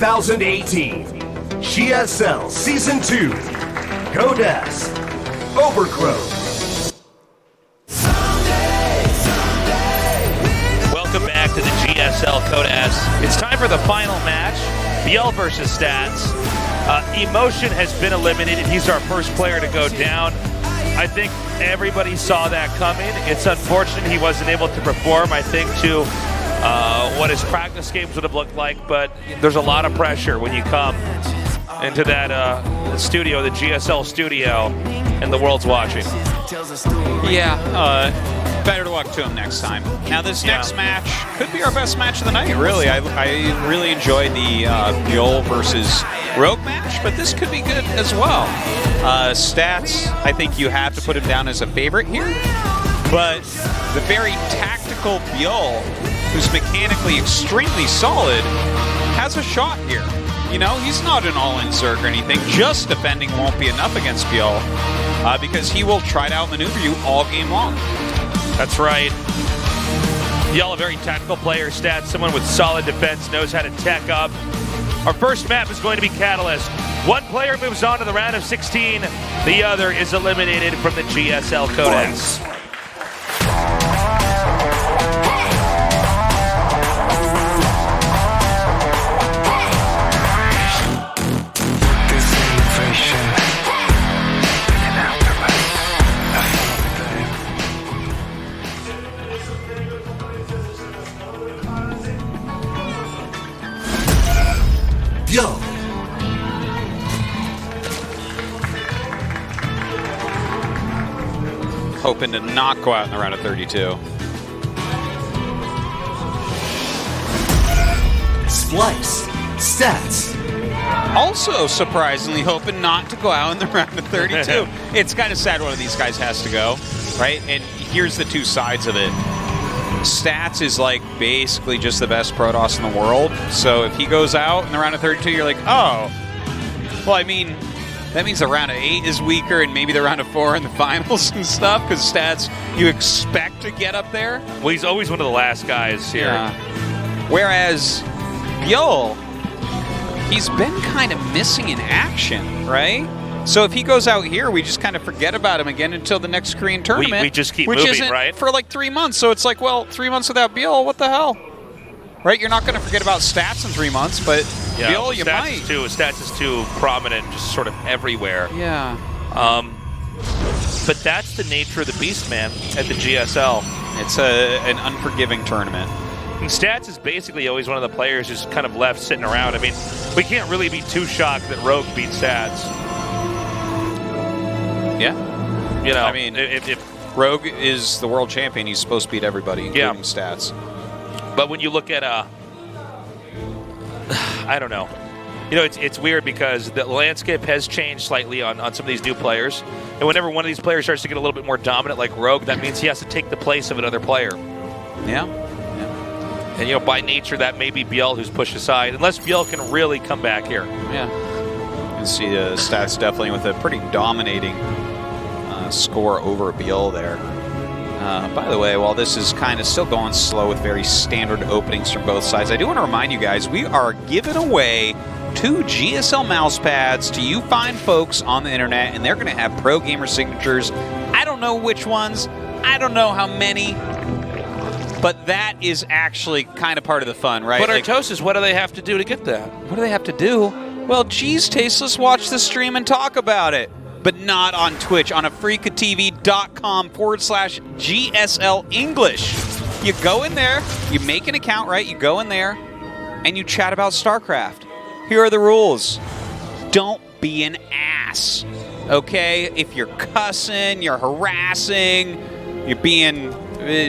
2018 GSL Season 2 Codes Overgrowth. Welcome back to the GSL Codes. It's time for the final match, Biel versus Stats. Emotion has been eliminated. He's our first player to go down. I think everybody saw that coming. It's unfortunate he wasn't able to perform, I think, to what his practice games would have looked like, but there's a lot of pressure when you come into that studio, the GSL studio, and the world's watching. Yeah, better luck to him next time. Now, this next match could be our best match of the night, really. I really enjoyed the Biel versus Rogue match, but this could be good as well. Stats, I think you have to put him down as a favorite here, but the very tactical Biel, who's mechanically extremely solid, has a shot here. You know, he's not an all-in Zerg or anything. Just defending won't be enough against Biel, because he will try to outmaneuver you all game long. That's right. Biel, a very tactical player, Stats, someone with solid defense, knows how to tech up. Our first map is going to be Catalyst. One player moves on to the round of 16. The other is eliminated from the GSL Codes. Yo. Hoping to not go out in the round of 32. Splice. Stats. Also, surprisingly, hoping not to go out in the round of 32. It's kind of sad one of these guys has to go, right? And here's the two sides of it. Stats is like basically just the best Protoss in the world. So if he goes out in the round of 32, you're like, oh. Well, I mean, that means the round of 8 is weaker and maybe the round of 4 in the finals and stuff, because Stats, you expect to get up there. Well, he's always one of the last guys here. Yeah. Whereas Biel, he's been kind of missing in action, right? So if he goes out here, we just kind of forget about him again until the next Korean tournament. We just keep which moving, isn't right? for like 3 months. So it's like, well, 3 months without Biel, what the hell? Right? You're not going to forget about Stats in 3 months, but Yeah, Biel, you might. Stats is too prominent, just sort of everywhere. Yeah. But that's the nature of the beast, man, at the GSL. It's an unforgiving tournament. And Stats is basically always one of the players who's kind of left sitting around. I mean, we can't really be too shocked that Rogue beat Stats. Yeah. You know, I mean, if Rogue is the world champion, he's supposed to beat everybody, including Stats. But when you look at, I don't know. You know, it's weird because the landscape has changed slightly on some of these new players. And whenever one of these players starts to get a little bit more dominant like Rogue, that means he has to take the place of another player. Yeah. And, you know, by nature, that may be Biel who's pushed aside, unless Biel can really come back here. Yeah. You can see Stats definitely with a pretty dominating score over Biel there. By the way, while this is kind of still going slow with very standard openings from both sides, I do want to remind you guys, we are giving away 2 GSL mouse pads to you fine folks on the internet, and they're going to have Pro Gamer signatures. I don't know which ones. I don't know how many. But that is actually kind of part of the fun, right? But Artosis, what do they have to do to get that? What do they have to do? Well, geez, Tasteless, watch the stream and talk about it. But not on Twitch, on afrikatv.com/GSL English. You go in there, you make an account, right? You go in there, and you chat about StarCraft. Here are the rules. Don't be an ass, okay? If you're cussing, you're harassing, you're being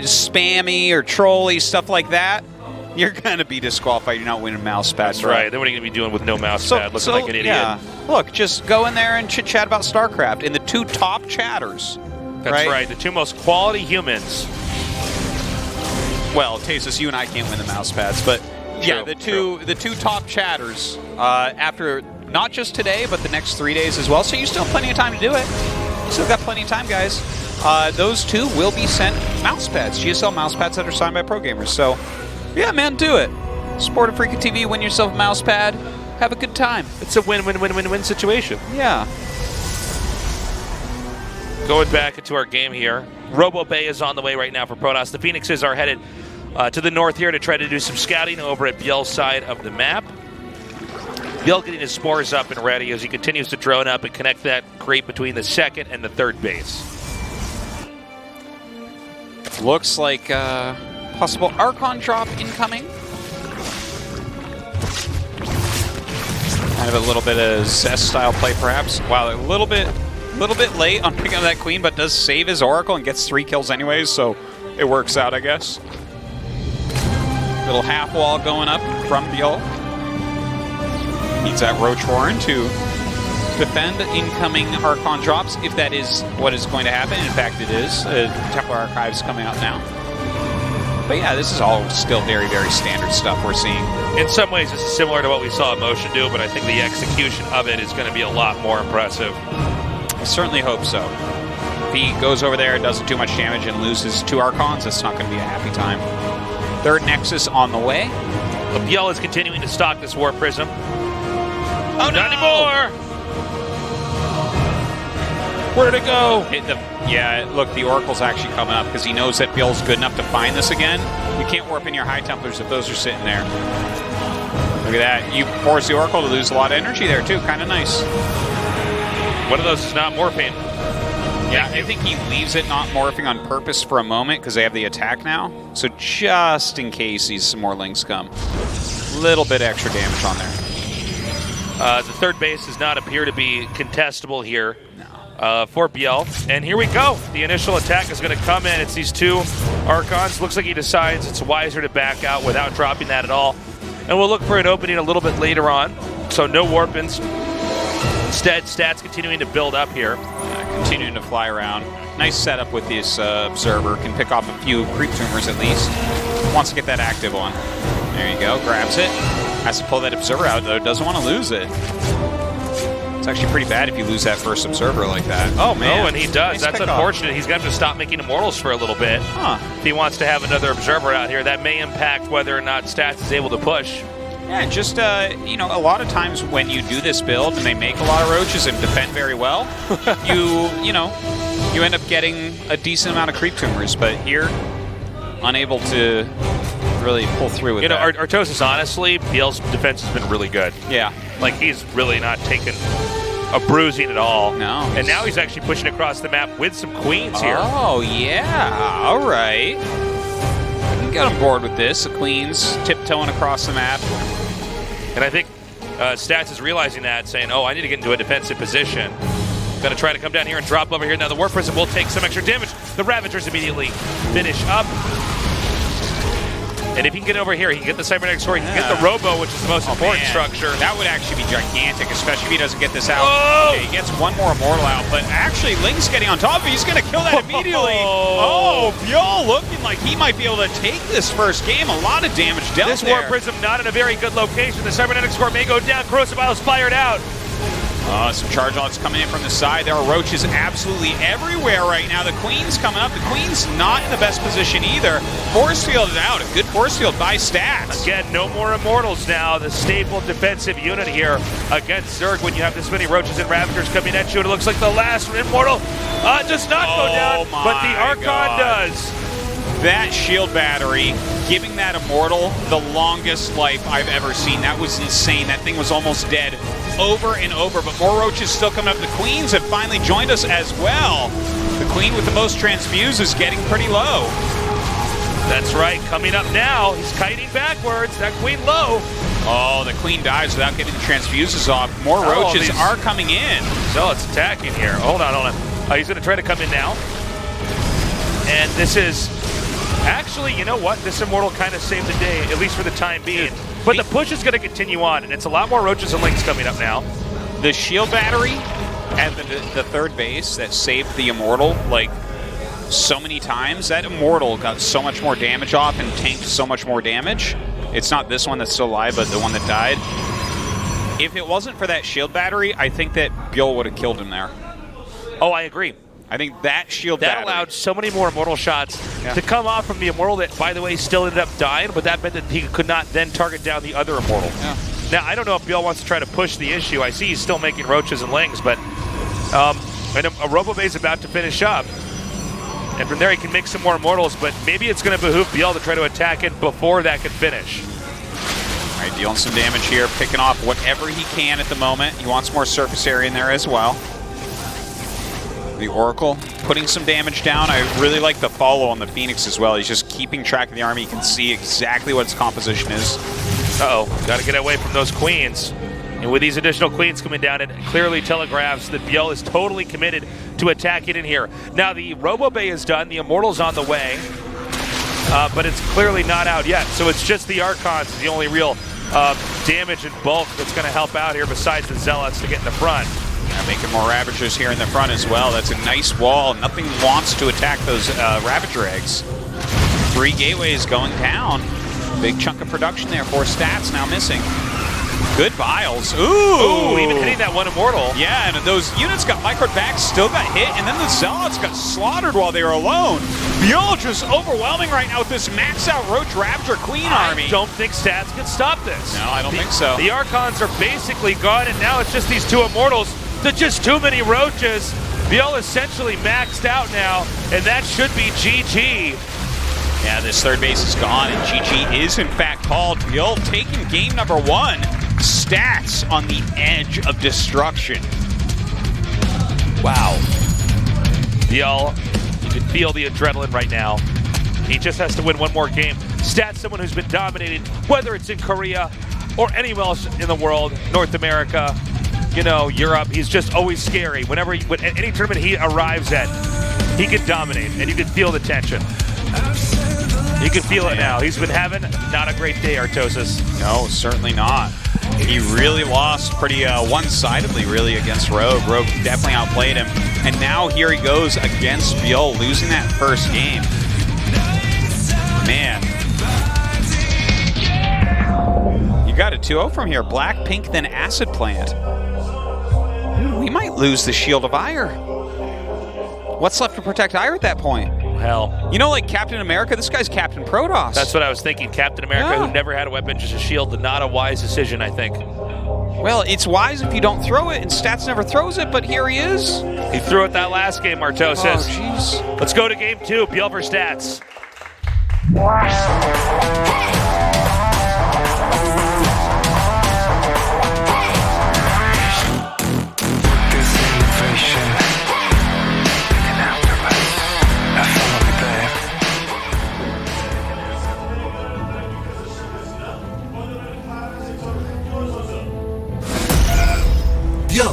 spammy or trolly, stuff like that, you're going to be disqualified. You're not winning mouse pads. That's right. Then what are you going to be doing with no mouse pad, looking like an idiot? Yeah. Look, just go in there and chit-chat about StarCraft. And the 2 top chatters. That's right. The 2 most quality humans. Well, Tasteless, you and I can't win the mouse pads, but yeah, the two top chatters after not just today, but the next 3 days as well. So you still have plenty of time to do it. Still got plenty of time, guys. Those 2 will be sent mouse pads, GSL mouse pads that are signed by pro gamers. So, yeah, man, do it. Support Afrika TV, win yourself a mouse pad. have a good time. It's a win-win-win-win-win situation. Yeah. Going back into our game here, Robo Bay is on the way right now for Protoss. The Phoenixes are headed to the north here to try to do some scouting over at Biel's side of the map. Biel getting his spores up and ready as he continues to drone up and connect that creep between the second and the third base. Looks like possible Archon drop incoming. Kind of a little bit of Zest style play, perhaps. Wow, a little bit late on picking up that Queen, but does save his Oracle and gets 3 kills anyways, so it works out, I guess. Little half wall going up from Biel. Needs that Roach Warren to defend incoming Archon drops, if that is what is going to happen. In fact, it is. Templar Archives coming out now. But yeah, this is all still very, very standard stuff we're seeing. In some ways, this is similar to what we saw Emotion do, but I think the execution of it is going to be a lot more impressive. I certainly hope so. If he goes over there, doesn't do much damage, and loses 2 Archons, it's not going to be a happy time. Third Nexus on the way. Biel is continuing to stock this War Prism. Oh, not anymore! Where'd it go? Yeah, look, the Oracle's actually coming up because he knows that Biel's good enough to find this again. You can't warp in your High Templars if those are sitting there. Look at that. You force the Oracle to lose a lot of energy there, too. Kind of nice. One of those is not morphing. Yeah, I think he leaves it not morphing on purpose for a moment because they have the attack now. So just in case these some more links come. Little bit extra damage on there. The third base does not appear to be contestable here for Biel. And here we go. The initial attack is going to come in. It's these 2 Archons. Looks like he decides it's wiser to back out without dropping that at all. And we'll look for an opening a little bit later on. So no warpins. Instead, stats continuing to build up here. Continuing to fly around. Nice setup with this Observer. Can pick off a few creep tumors at least. Wants to get that active on. There you go. Grabs it. Has to pull that Observer out, though. Doesn't want to lose it. It's actually pretty bad if you lose that first Observer like that. Oh, man. Oh, and he does. Nice That's unfortunate. He's going to have to stop making Immortals for a little bit. If he wants to have another Observer out here, that may impact whether or not Stats is able to push. Yeah, just, you know, a lot of times when you do this build and they make a lot of roaches and defend very well, you know, you end up getting a decent amount of creep tumors, but here, unable to really pull through with that. Artosis, honestly, Biel's defense has been really good. Yeah. Like, he's really not taken a bruising at all. No. And now he's actually pushing across the map with some Queens here. Oh, yeah. All right. Get on board with this. The Queens tiptoeing across the map. And I think Stats is realizing that, saying, oh, I need to get into a defensive position. Going to try to come down here and drop over here. Now the War Prism will take some extra damage. The Ravagers immediately finish up. And if he can get over here, he can get the Cybernetic Sword, he can get the Robo, which is the most important structure. That would actually be gigantic, especially if he doesn't get this out. Oh! Okay, he gets one more Immortal out, but actually Link's getting on top of it. He's going to kill that immediately. Oh, Biel looking like he might be able to take this first game. A lot of damage dealt This there. War Prism not in a very good location. The Cybernetic Sword may go down. Corrosive Vials fired out. Some charge outs coming in from the side. There are roaches absolutely everywhere right now. The Queen's coming up. The Queen's not in the best position either. Force fielded out. A good force field by Stats. Again, no more Immortals now. The staple defensive unit here against Zerg when you have this many roaches and Ravagers coming at you. And it looks like the last Immortal does not go down, but the Archon does. That shield battery, giving that Immortal the longest life I've ever seen. That was insane. That thing was almost dead over and over, but more roaches still coming up. The Queens have finally joined us as well. The Queen with the most transfuse is getting pretty low. That's right, coming up now. He's kiting backwards. That Queen low. Oh, the Queen dies without getting the transfuses off. More roaches are coming in. Zealot's attacking here. Hold on. He's going to try to come in now. And this is... Actually, you know what? This Immortal kind of saved the day, at least for the time being. But the push is going to continue on, and it's a lot more roaches and links coming up now. The shield battery at the third base that saved the Immortal, like, so many times. That Immortal got so much more damage off and tanked so much more damage. It's not this one that's still alive, but the one that died. If it wasn't for that shield battery, I think that Biel would have killed him there. Oh, I agree. I think that shield battery allowed so many more Immortal shots to come off from the Immortal that, by the way, still ended up dying, but that meant that he could not then target down the other Immortal. Yeah. Now, I don't know if Biel wants to try to push the issue. I see he's still making roaches and lings, but and a Robo-Bay is about to finish up. And from there, he can make some more Immortals, but maybe it's going to behoove Biel to try to attack it before that can finish. All right, dealing some damage here, picking off whatever he can at the moment. He wants more surface area in there as well. The Oracle putting some damage down. I really like the follow on the Phoenix as well. He's just keeping track of the army. You can see exactly what its composition is. Uh-oh, got to get away from those queens. And with these additional queens coming down, it clearly telegraphs that Biel is totally committed to attack it in here. Now, the Robo-Bay is done. The Immortal's on the way. But it's clearly not out yet. So it's just the Archons, the only real damage in bulk that's going to help out here besides the Zealots to get in the front. Yeah, making more Ravagers here in the front as well. That's a nice wall. Nothing wants to attack those Ravager eggs. 3 gateways going down. Big chunk of production there for Stats now missing. Good Biles. Ooh, even hitting that one Immortal. Yeah, and those units got microed back, still got hit, and then the Zealots got slaughtered while they were alone. Biel just overwhelming right now with this max out Roach Ravager Queen army. I don't think Stats can stop this. No, I don't think so. The Archons are basically gone, and now it's just these 2 Immortals. There's just too many Roaches. Biel essentially maxed out now, and that should be GG. Yeah, this third base is gone, and GG is in fact called. Biel taking game number 1. Stats on the edge of destruction. Wow. Biel, you can feel the adrenaline right now. He just has to win one more game. Stats, someone who's been dominated, whether it's in Korea or anywhere else in the world, North America, you know, Europe. He's just always scary. When any tournament he arrives at, he can dominate, and you can feel the tension. You can feel it now. He's been having not a great day, Artosis. No, certainly not. He really lost pretty one-sidedly, really, against Rogue. Rogue definitely outplayed him. And now here he goes against Biel, losing that first game. Man. You got a 2-0 from here. Black, Pink, then Acid Plant. We might lose the Shield of Ire. What's left to protect Ire at that point? Hell. You know, like Captain America, this guy's Captain Protoss. That's what I was thinking. Captain America, who never had a weapon, just a shield. Not a wise decision, I think. Well, it's wise if you don't throw it, and Stats never throws it, but here he is. He threw it that last game, Artosis. Oh, jeez. Let's go to game 2, Biel versus Stats. Yo.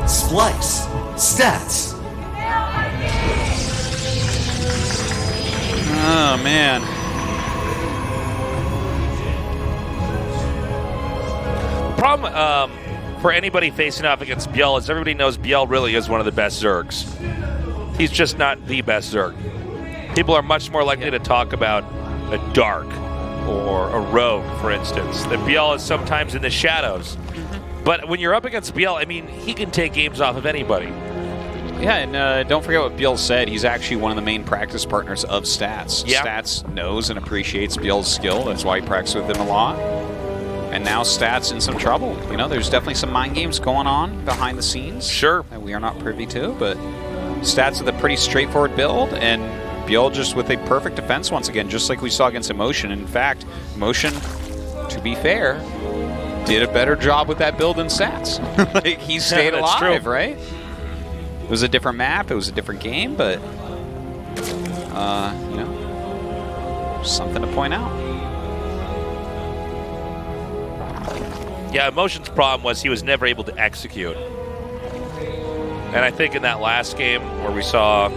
Splice. Stats. Oh, man. The problem for anybody facing off against Biel is everybody knows Biel really is one of the best Zergs. He's just not the best Zerg. People are much more likely to talk about a Dark or a Rogue, for instance, than Biel is sometimes in the shadows. But when you're up against Biel, I mean, he can take games off of anybody. Yeah, and don't forget what Biel said. He's actually one of the main practice partners of Stats. Yeah. Stats knows and appreciates Biel's skill. That's why he practices with him a lot. And now Stats in some trouble. You know, there's definitely some mind games going on behind the scenes. Sure. That we are not privy to, but Stats with a pretty straightforward build, and Biel just with a perfect defense once again, just like we saw against Emotion. In fact, Emotion, to be fair, did a better job with that build than Stats. Like, he stayed alive, right? It was a different map, it was a different game, but, you know, something to point out. Yeah, Emotion's problem was he was never able to execute. And I think in that last game where we saw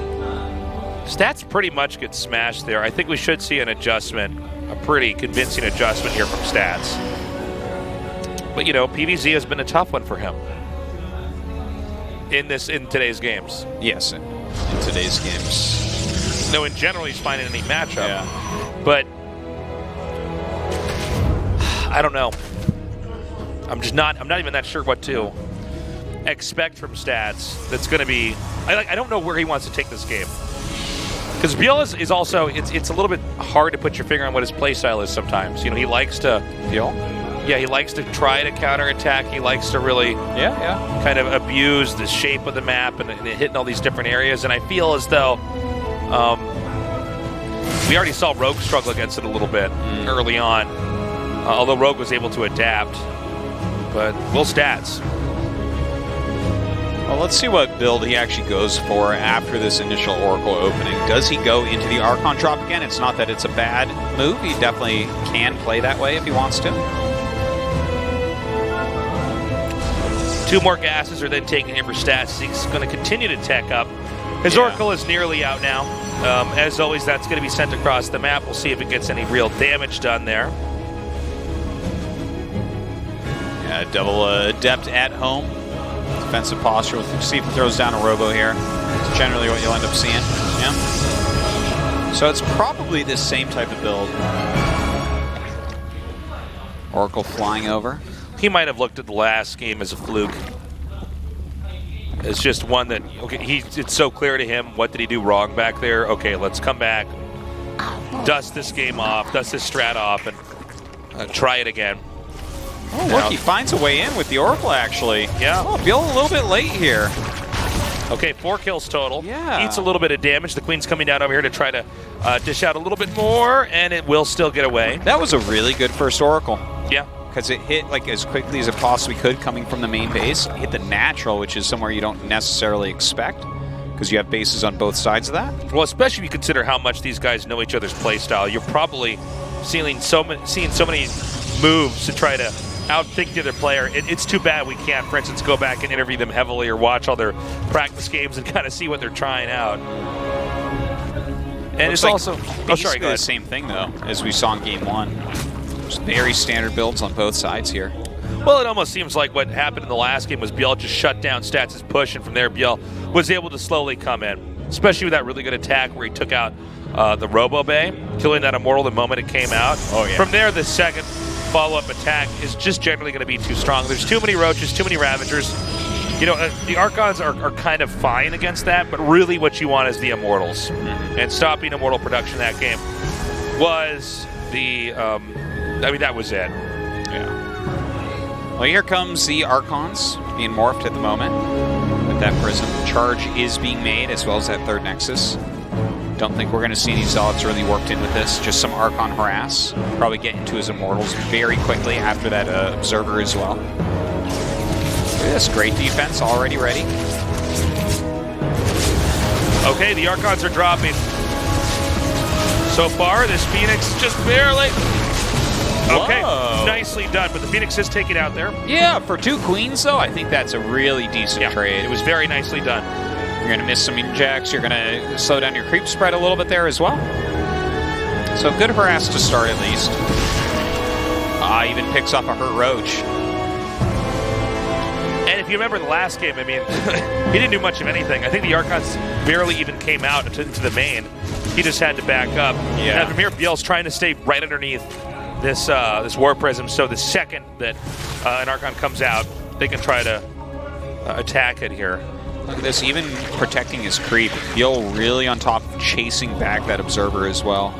Stats pretty much get smashed there, I think we should see an adjustment, a pretty convincing adjustment here from Stats. But, you know, PVZ has been a tough one for him in today's games. Yes, in today's games. No, in general, he's finding any matchup. Yeah. But I don't know. I'm not even that sure what to expect from Stats. That's going to be. I don't know where he wants to take this game. Because Biel is also, it's a little bit hard to put your finger on what his play style is sometimes. You know, he likes to. Biel? Yeah, he likes to try to counterattack. He likes to really kind of abuse the shape of the map and hitting all these different areas. And I feel as though we already saw Rogue struggle against it a little bit early on, although Rogue was able to adapt. But will Stats. Well, let's see what build he actually goes for after this initial Oracle opening. Does he go into the Archon drop again? It's not that it's a bad move. He definitely can play that way if he wants to. 2 more gases are then taken here for Stats. He's going to continue to tech up. His Oracle is nearly out now. As always, that's going to be sent across the map. We'll see if it gets any real damage done there. Yeah, double Adept at home. Defensive posture. We'll see if he throws down a Robo here. It's generally what you'll end up seeing. Yeah. So it's probably this same type of build. Oracle flying over. He might have looked at the last game as a fluke. It's just one that, okay, it's so clear to him. What did he do wrong back there? Okay, let's come back, dust this game off, dust this strat off, and try it again. Oh, look, he finds a way in with the Oracle, actually. Yeah. Oh, Biel a little bit late here. Okay, 4 kills total. Yeah. Eats a little bit of damage. The Queen's coming down over here to try to dish out a little bit more, and it will still get away. That was a really good first Oracle. Yeah. Because it hit like as quickly as it possibly could coming from the main base. It hit the natural, which is somewhere you don't necessarily expect, because you have bases on both sides of that. Well, especially if you consider how much these guys know each other's play style. You're probably seeing so many moves to try to outthink the other player. It's too bad we can't, for instance, go back and interview them heavily or watch all their practice games and kind of see what they're trying out. And it's like also basically the same thing though as we saw in Game 1. Just very standard builds on both sides here. Well, it almost seems like what happened in the last game was Biel just shut down Stats' push, and from there Biel was able to slowly come in, especially with that really good attack where he took out the Robo Bay, killing that Immortal the moment it came out. Oh, yeah. From there, the second follow-up attack is just generally going to be too strong. There's too many Roaches, too many Ravagers. You know, the Archons are kind of fine against that, but really what you want is the Immortals. And stopping Immortal production that game was the, that was it. Yeah. Well, here comes the Archons being morphed at the moment with that Prism. Charge is being made, as well as that third Nexus. Don't think we're going to see any Zealots really worked in with this. Just some Archon harass. Probably get into his Immortals very quickly after that Observer as well. Look at this, great defense already ready. Okay, the Archons are dropping. So far, this Phoenix just barely. Okay, Whoa. Nicely done, but the Phoenix is taken out there. Yeah, for 2 Queens, though, I think that's a really decent trade. It was very nicely done. You're going to miss some injects. You're going to slow down your creep spread a little bit there as well. So good harass to start at least. Even picks up a hurt Roach. And if you remember the last game, I mean, he didn't do much of anything. I think the Archons barely even came out into the main. He just had to back up. Yeah. And from here, Biel's trying to stay right underneath this War Prism, so the second that an Archon comes out, they can try to attack it here. Look at this, even protecting his creep. Biel really on top, chasing back that Observer as well.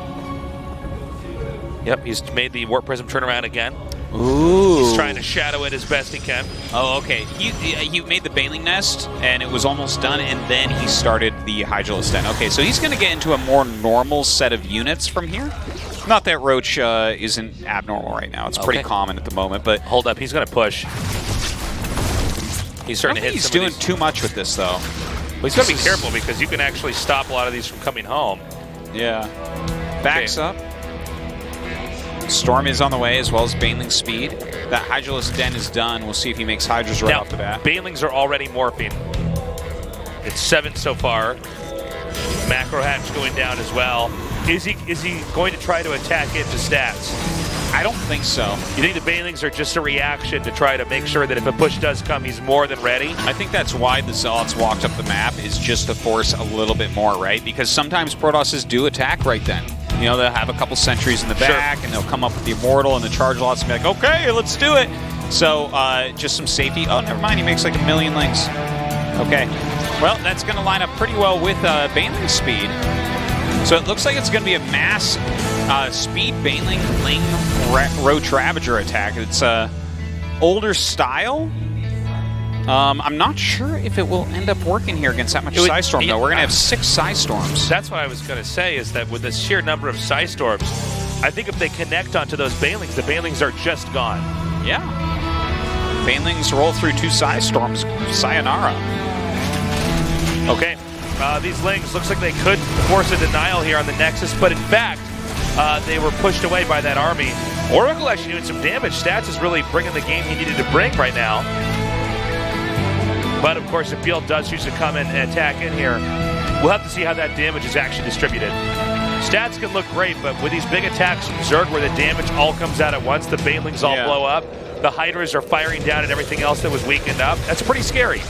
Yep, he's made the Warp Prism turn around again. Ooh. He's trying to shadow it as best he can. Oh, okay. He made the Baneling Nest, and it was almost done, and then he started the Hydralisk Den. Okay, so he's going to get into a more normal set of units from here. Not that Roach isn't abnormal right now. It's pretty common at the moment, but... Hold up, he's going to push. He's starting to hit he's some doing of these. too much with this, though. Well, he's got to be careful because you can actually stop a lot of these from coming home. Yeah. Backs up. Storm is on the way, as well as Baneling Speed. That Hydralisk Den is done. We'll see if he makes Hydras right off the bat. Banelings are already morphing. It's 7 so far. Macro Hatch going down as well. Is he going to try to attack into Stats? I don't think so. You think the Banelings are just a reaction to try to make sure that if a push does come, he's more than ready? I think that's why the Zealots walked up the map, is just to force a little bit more, right? Because sometimes Protosses do attack right then. You know, they'll have a couple sentries in the back, and they'll come up with the Immortal and the Charge Lots and be like, okay, let's do it. So just some safety. Oh, never mind. He makes like 1 million links. Okay. Well, that's going to line up pretty well with Baneling's speed. So it looks like it's going to be a mass speed Baneling Ling Roach Ravager attack. It's older style. I'm not sure if it will end up working here against that much Psystorm, though. We're going to have 6 Psystorms. That's what I was going to say, is that with the sheer number of Psystorms, I think if they connect onto those Banelings, the Banelings are just gone. Yeah. Banelings roll through 2 Psystorms. Sayonara. Okay. These Lings, looks like they could force a denial here on the Nexus, but in fact, they were pushed away by that army. Oracle actually doing some damage. Stats is really bringing the game he needed to bring right now. But of course, if Beal does choose to come in and attack in here, we'll have to see how that damage is actually distributed. Stats can look great, but with these big attacks from Zerg where the damage all comes out at once, the Banelings all blow up, the Hydras are firing down at everything else that was weakened up, that's pretty scary.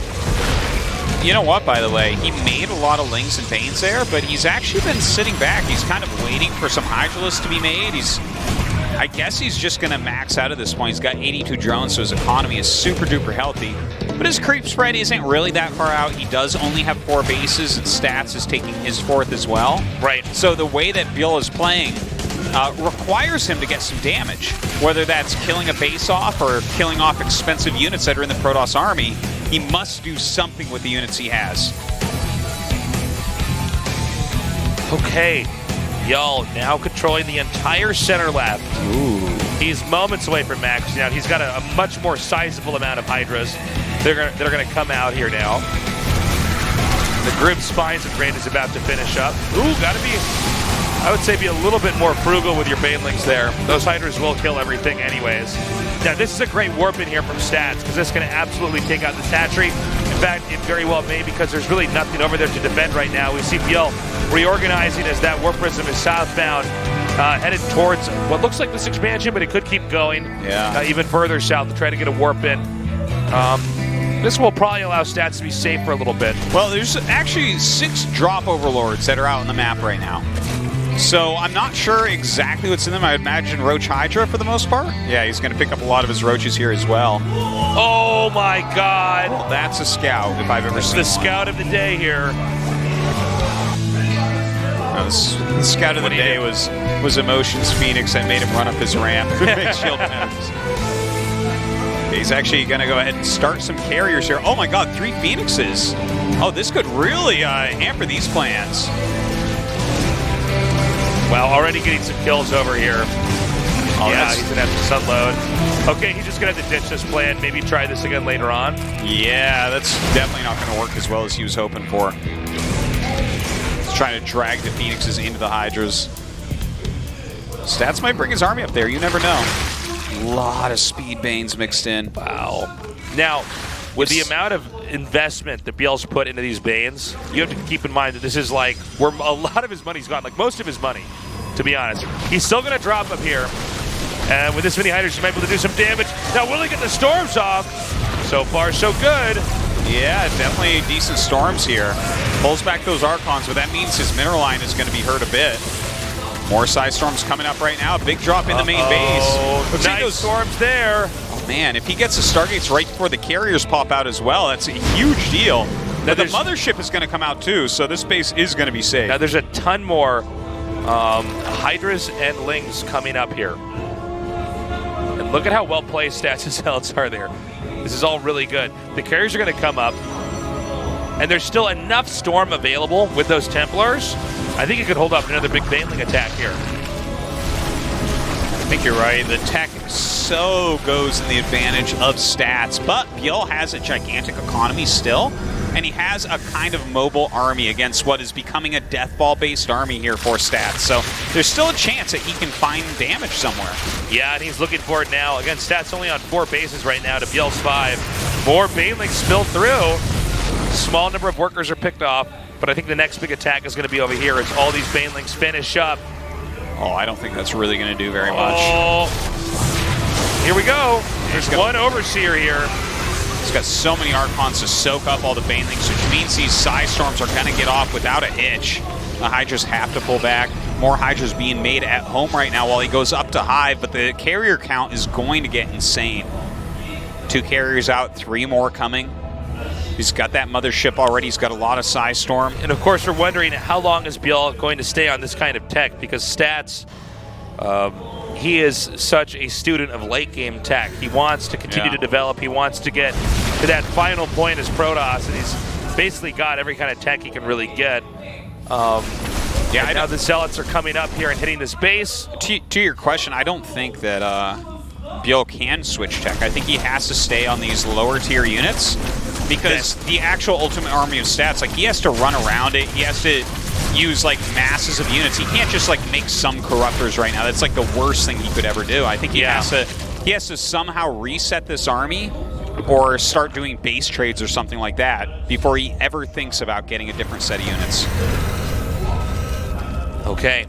You know what, by the way? He made a lot of Lings and Banes there, but he's actually been sitting back. He's kind of waiting for some Hydralisks to be made. I guess he's just going to max out at this point. He's got 82 drones, so his economy is super duper healthy. But his creep spread isn't really that far out. He does only have 4 bases, and Stats is taking his 4th as well. Right. So the way that Bill is playing requires him to get some damage. Whether that's killing a base off or killing off expensive units that are in the Protoss army, he must do something with the units he has. Okay. Y'all now controlling the entire center left. Ooh. He's moments away from maxing out. He's got a much more sizable amount of Hydras. They're gonna come out here now. The Grim Spines upgrade is about to finish up. Ooh, gotta be, I would say, be a little bit more frugal with your Banelings there. Those Hydras will kill everything anyways. Now, this is a great warp in here from Stats, because this can absolutely take out the Satchery. In fact, it very well may, because there's really nothing over there to defend right now. We see Biel reorganizing as that Warp Prism is southbound, headed towards what looks like this expansion, but it could keep going even further south to try to get a warp in. This will probably allow Stats to be safe for a little bit. Well, there's actually 6 drop overlords that are out on the map right now. So I'm not sure exactly what's in them. I would imagine Roach Hydra for the most part. Yeah, he's going to pick up a lot of his Roaches here as well. Oh my God. Well, that's a scout if I've ever seen the scout of the day here. No, the scout of the day was Emotions Phoenix that made him run up his ramp. Shield penalties. He's actually going to go ahead and start some carriers here. Oh my God, 3 Phoenixes. Oh, this could really hamper these plans. Well, already getting some kills over here. Oh, yeah, he's going to have to unload. Okay, he's just going to have to ditch this plan, maybe try this again later on. Yeah, that's definitely not going to work as well as he was hoping for. He's trying to drag the Phoenixes into the Hydras. Stats might bring his army up there, you never know. A lot of Speed Banes mixed in. Wow. Now, with the amount of investment that Biel's put into these Banes, you have to keep in mind that this is like where a lot of his money's gone, like most of his money, to be honest. He's still going to drop up here. And with this many Hydras, he might be able to do some damage. Now, will he get the Storms off? So far, so good. Yeah, definitely decent Storms here. Pulls back those Archons, but that means his mineral line is going to be hurt a bit. More Psystorms coming up right now. Big drop in the main base. Nice Storms there. Man, if he gets the Stargates right before the carriers pop out as well, that's a huge deal. Now the mothership is going to come out too, so this base is going to be safe. Now there's a ton more Hydras and Lings coming up here. And look at how well placed Stats' Hells are there. This is all really good. The carriers are going to come up, and there's still enough Storm available with those Templars. I think it could hold up another big Baneling attack here. I think you're right. The tech so goes in the advantage of Stats, but Biel has a gigantic economy still, and he has a kind of mobile army against what is becoming a Deathball-based army here for Stats. So there's still a chance that he can find damage somewhere. Yeah, and he's looking for it now. Again, Stats only on 4 bases right now to Biel's 5. More Banelings spilled through. Small number of workers are picked off, but I think the next big attack is going to be over here as all these Banelings finish up. Oh, I don't think that's really going to do very much. Oh, here we go. There's one Overseer here. He's got so many Archons to soak up all the Banelings, which means these Psystorms are going to get off without a hitch. The Hydras have to pull back. More Hydras being made at home right now while he goes up to Hive, but the carrier count is going to get insane. 2 carriers out, 3 more coming. He's got that mothership already. He's got a lot of Size Storm. And of course, we're wondering how long is Biel going to stay on this kind of tech, because Stats, he is such a student of late game tech. He wants to continue to develop. He wants to get to that final point as Protoss, and he's basically got every kind of tech he can really get. And now the Zealots are coming up here and hitting this base. To your question, I don't think that Biel can switch tech. I think he has to stay on these lower tier units, because the actual Ultimate Army of Stats, like, he has to run around it. He has to use like masses of units. He can't just like make some corruptors right now. That's like the worst thing he could ever do. I think he has to somehow reset this army or start doing base trades or something like that before he ever thinks about getting a different set of units. Okay,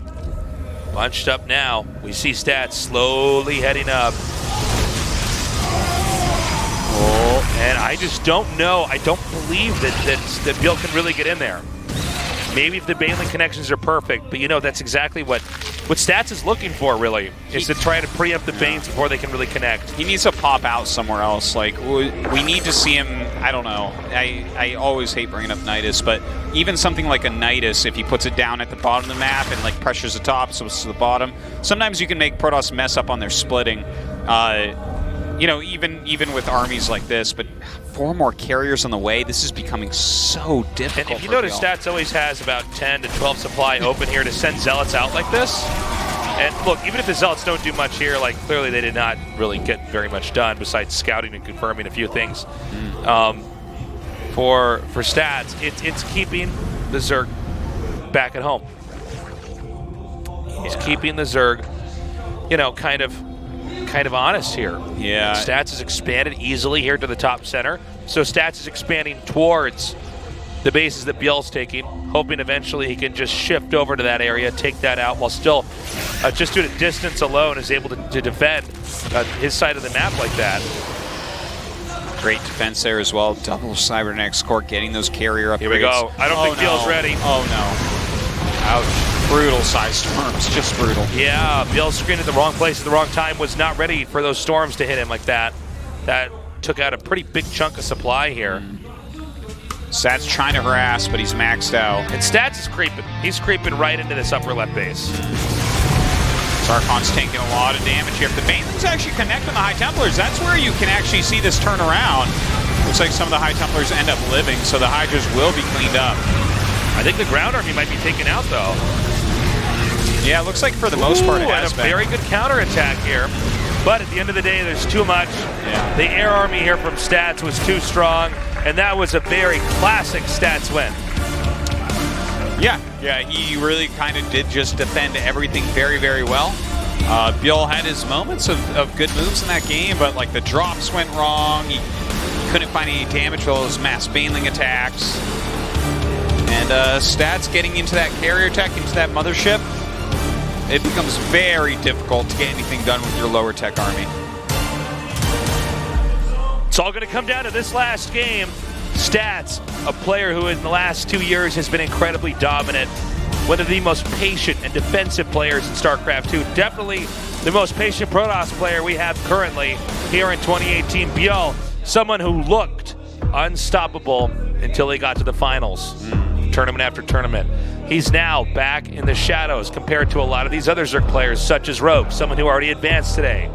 bunched up now. We see Stats slowly heading up. And I just don't know. I don't believe that Biel can really get in there. Maybe if the Baneling connections are perfect, but you know, that's exactly what Stats is looking for, really, is to try to preempt the Banes before they can really connect. He needs to pop out somewhere else. Like, we need to see him, I don't know. I always hate bringing up Nidus, but even something like a Nidus, if he puts it down at the bottom of the map and like pressures the top so it's to the bottom, sometimes you can make Protoss mess up on their splitting. You know, even with armies like this, but 4 more carriers on the way, this is becoming so difficult. And if you notice, Stats always has about 10 to 12 supply open here to send Zealots out like this. And look, even if the Zealots don't do much here, like, clearly they did not really get very much done besides scouting and confirming a few things. For Stats, it's keeping the Zerg back at home. He's keeping the Zerg, you know, kind of honest here. Yeah. Stats is expanded easily here to the top center. So Stats is expanding towards the bases that Biel's taking, hoping eventually he can just shift over to that area, take that out, while still, just due to distance alone, is able to defend his side of the map like that. Great defense there as well. Double Cybernetics Core getting those carrier upgrades. Here we go. I don't think Biel's ready. Oh no. Ouch. Brutal Size Storms, just brutal. Yeah, Biel screened at the wrong place at the wrong time, was not ready for those storms to hit him like that. That took out a pretty big chunk of supply here. Stats trying to harass, but he's maxed out. And Stats is creeping. He's creeping right into this upper left base. Zarkon's taking a lot of damage here. If the Banelings actually connect on the High Templars, that's where you can actually see this turn around. Looks like some of the High Templars end up living, so the Hydras will be cleaned up. I think the ground army might be taken out, though. Yeah, it looks like for the most part it has been. Very good counterattack here. But at the end of the day, there's too much. Yeah. The air army here from Stats was too strong, and that was a very classic Stats win. Yeah, he really kind of did just defend everything very, very well. Biel had his moments of good moves in that game, but like the drops went wrong. He couldn't find any damage with all those mass Baneling attacks. And Stats getting into that carrier tech, into that mothership, it becomes very difficult to get anything done with your lower tech army. It's all going to come down to this last game. Stats, a player who in the last 2 years has been incredibly dominant. One of the most patient and defensive players in StarCraft 2. Definitely the most patient Protoss player we have currently here in 2018. Biel, someone who looked unstoppable until he got to the finals. Tournament after tournament. He's now back in the shadows compared to a lot of these other Zerg players, such as Rogue, someone who already advanced today.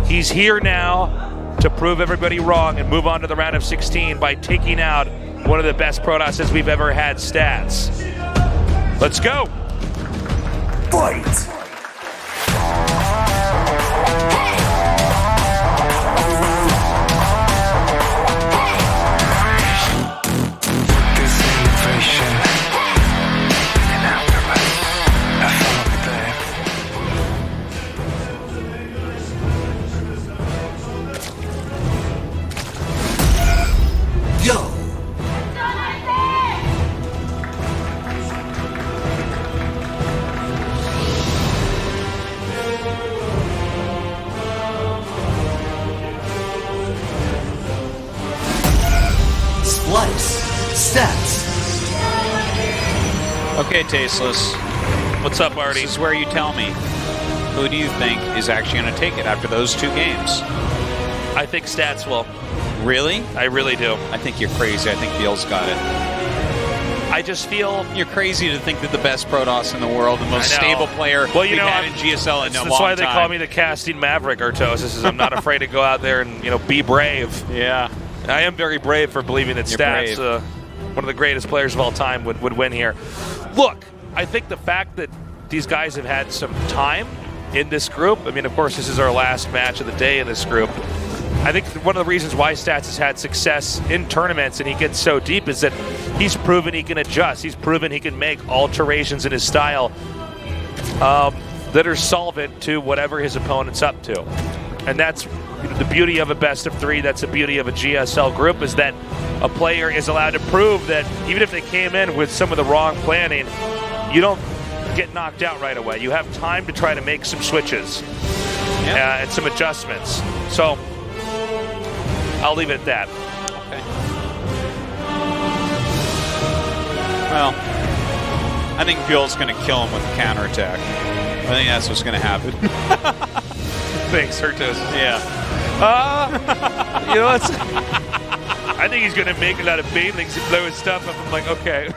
He's here now to prove everybody wrong and move on to the round of 16 by taking out one of the best Protosses we've ever had, Stats. Let's go. Fight! Go! Splice. Stats. Okay, Tasteless. What's up, Artie? This is where you tell me, who do you think is actually going to take it after those 2 games? I think Stats will. Really? I really do. I think you're crazy. I think Beal's got it. I just feel You're crazy to think that the best Protoss in the world, the most I know. stable player Well, you we've know, had in GSL in a that's long why they time. call me the casting maverick, Artosis. Is I'm not afraid to go out there and be brave. Yeah. I am very brave for believing that You're Stats, brave. one of the greatest players of all time, would win here. Look, I think the fact that these guys have had some time in this group, I mean, of course, this is our last match of the day in this group. I think one of the reasons why Stats has had success in tournaments and he gets so deep is that he's proven he can adjust. He's proven he can make alterations in his style that are solvent to whatever his opponent's up to. And that's the beauty of a best of three. That's the beauty of a GSL group, is that a player is allowed to prove that even if they came in with some of the wrong planning, you don't get knocked out right away. You have time to try to make some switches and some adjustments. So I'll leave it at that. Okay. Well, I think Beal's going to kill him with a counterattack. I think that's what's going to happen. Thanks, Hurtos. Yeah. You know what? I think he's going to make a lot of banelings and blow his stuff up. I'm like, okay.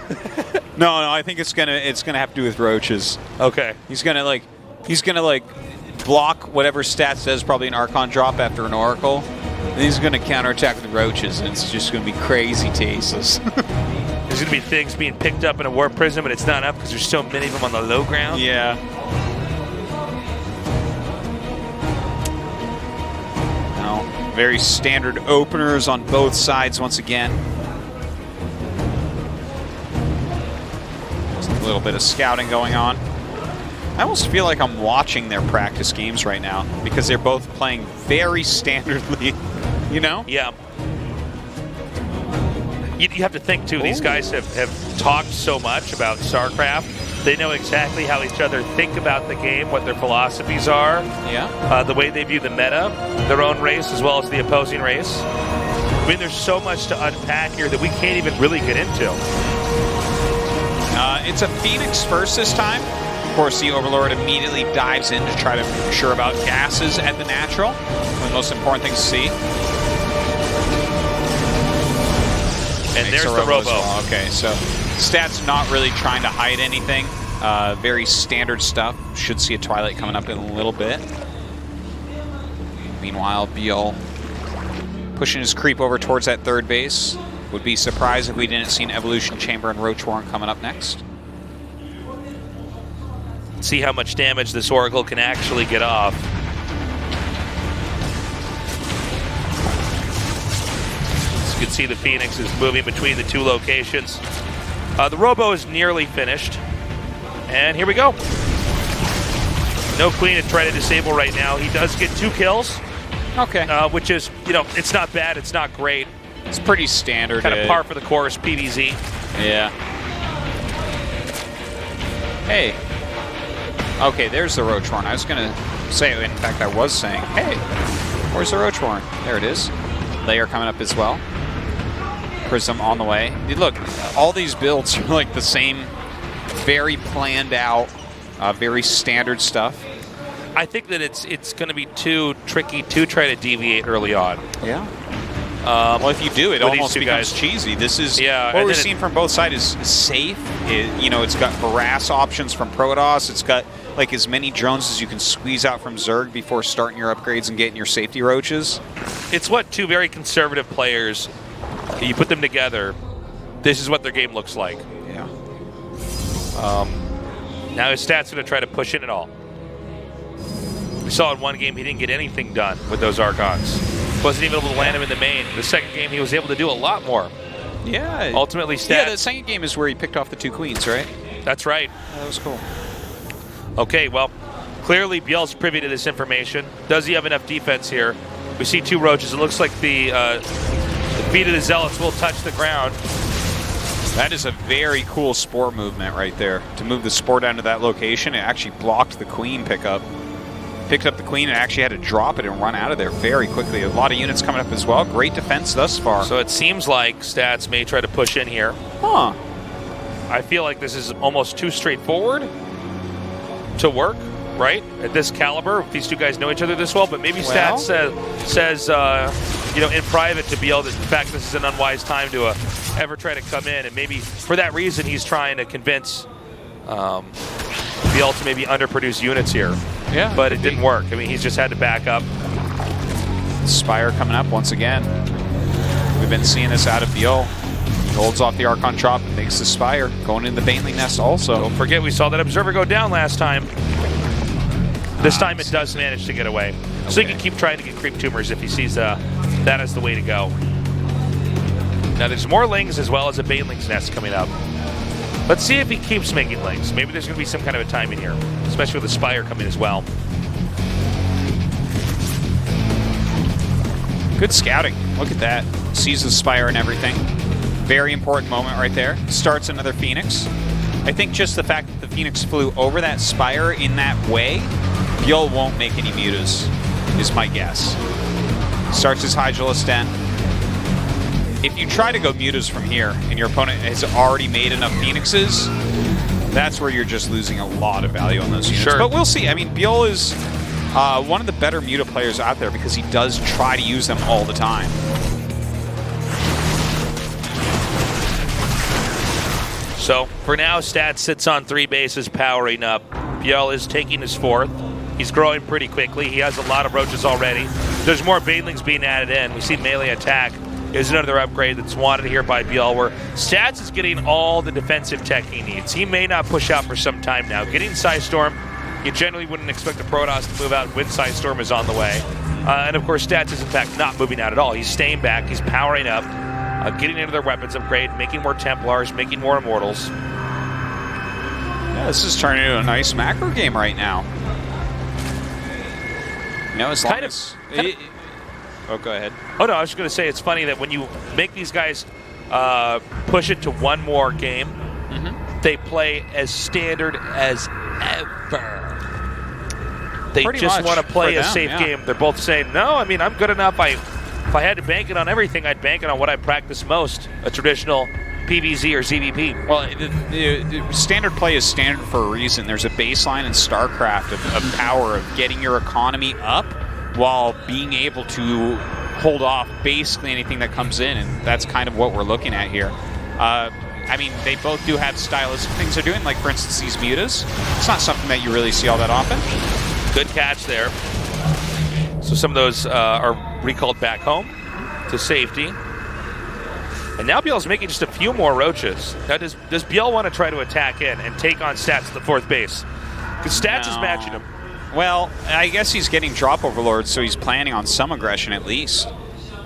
No, I think it's gonna have to do with roaches. Okay. He's gonna block whatever Stats does, probably an Archon drop after an Oracle. And he's gonna counterattack with roaches, and it's just gonna be crazy tasteless. There's going to be things being picked up in a warp prism, and it's not up because there's so many of them on the low ground. Yeah. Now, very standard openers on both sides once again. Just a little bit of scouting going on. I almost feel like I'm watching their practice games right now because they're both playing very standardly, you know? Yeah. You have to think, too, these guys have talked so much about StarCraft. They know exactly how each other think about the game, what their philosophies are, the way they view the meta, their own race as well as the opposing race. I mean, there's so much to unpack here that we can't even really get into. It's a Phoenix first this time. Of course, the Overlord immediately dives in to try to make sure about gases at the natural. One of the most important things to see. And there's the Robo. Well. Okay, so Stats not really trying to hide anything. Very standard stuff. Should see a Twilight coming up in a little bit. Meanwhile, Beal pushing his creep over towards that third base. Would be surprised if we didn't see an Evolution Chamber and Roach Warren coming up next. See how much damage this Oracle can actually get off. You can see the Phoenix is moving between the two locations. The Robo is nearly finished. And here we go. No Queen to try to disable right now. He does get 2 kills. Okay. Which is, it's not bad. It's not great. It's pretty standard. Kind of par for the course, PvZ. Yeah. Hey. Okay, there's the Roach Warren. I was going to say, in fact, I was saying, hey, where's the Roach Warren? There it is. Layer coming up as well. Prism on the way. Look, all these builds are like the same, very planned out, very standard stuff. I think that it's going to be too tricky to try to deviate early on. Yeah. Well, if you do, it almost becomes guys. cheesy. This is Yeah, what and we're then seeing from both sides is safe. It's got harass options from Protoss. It's got like as many drones as you can squeeze out from Zerg before starting your upgrades and getting your safety roaches. It's what two very conservative players, you put them together, this is what their game looks like. Yeah. Now his stats going to try to push in it all. We saw in one game he didn't get anything done with those Archons. Wasn't even able to land him in the main. The second game he was able to do a lot more. Yeah. Ultimately, stats. Yeah, the second game is where he picked off the 2 queens, right? That's right. That was cool. Okay, well, clearly Biel's privy to this information. Does he have enough defense here? We see 2 roaches. It looks like the feet of the Zealots will touch the ground. That is a very cool spore movement right there. To move the spore down to that location, it actually blocked the queen pickup. Picked up the queen and actually had to drop it and run out of there very quickly. A lot of units coming up as well. Great defense thus far. So it seems like Stats may try to push in here. Huh. I feel like this is almost too straightforward to work. right? At this caliber, if these two guys know each other this well, but maybe Stats says in private to Biel that in fact this is an unwise time to ever try to come in, and maybe for that reason he's trying to convince Biel to maybe underproduce units here. Yeah. But it didn't work. I mean, he's just had to back up. Spire coming up once again. We've been seeing this out of Biel. He holds off the Archon Chop and makes the Spire. Going in the Baneling Nest also. Don't forget, we saw that Observer go down last time. This time it does manage to get away. Okay. So he can keep trying to get creep tumors if he sees that as the way to go. Now there's more Lings as well as a Baneling's Nest coming up. Let's see if he keeps making Lings. Maybe there's going to be some kind of a timing here, especially with the Spire coming as well. Good scouting. Look at that. Sees the Spire and everything. Very important moment right there. Starts another Phoenix. I think just the fact that the Phoenix flew over that Spire in that way, Biel won't make any mutas, is my guess. Starts his Hydralisk Den. If you try to go mutas from here and your opponent has already made enough Phoenixes, that's where you're just losing a lot of value on those units. Sure. But we'll see. I mean, Biel is one of the better muta players out there because he does try to use them all the time. So for now, Stats sits on 3 bases, powering up. Biel is taking his 4th. He's growing pretty quickly. He has a lot of roaches already. There's more Banelings being added in. We see melee attack is another upgrade that's wanted here by Biel, where Stats is getting all the defensive tech he needs. He may not push out for some time now. Getting Psystorm, you generally wouldn't expect a Protoss to move out when Psystorm is on the way. And of course, Stats is in fact not moving out at all. He's staying back, he's powering up, getting into their weapons upgrade, making more Templars, making more Immortals. Yeah, this is turning into a nice macro game right now. You know, as long as... Oh, go ahead. Oh, no, I was just going to say it's funny that when you make these guys push it to one more game, they play as standard as ever. They Pretty just much want to play for a them, safe yeah. game. They're both saying, no, I mean, I'm good enough. If I had to bank it on everything, I'd bank it on what I practice most, a traditional PvZ or ZVP. Well, the standard play is standard for a reason. There's a baseline in StarCraft of power of getting your economy up while being able to hold off basically anything that comes in, and that's kind of what we're looking at here. I mean, they both do have stylistic things they're doing, like, for instance, these mutas. It's not something that you really see all that often. Good catch there. So some of those are recalled back home to safety. And now Biel's making just a few more roaches. Now, does Biel want to try to attack in and take on Stats at the 4th base? Because Stats is matching him. Well, I guess he's getting drop overlords, so he's planning on some aggression at least.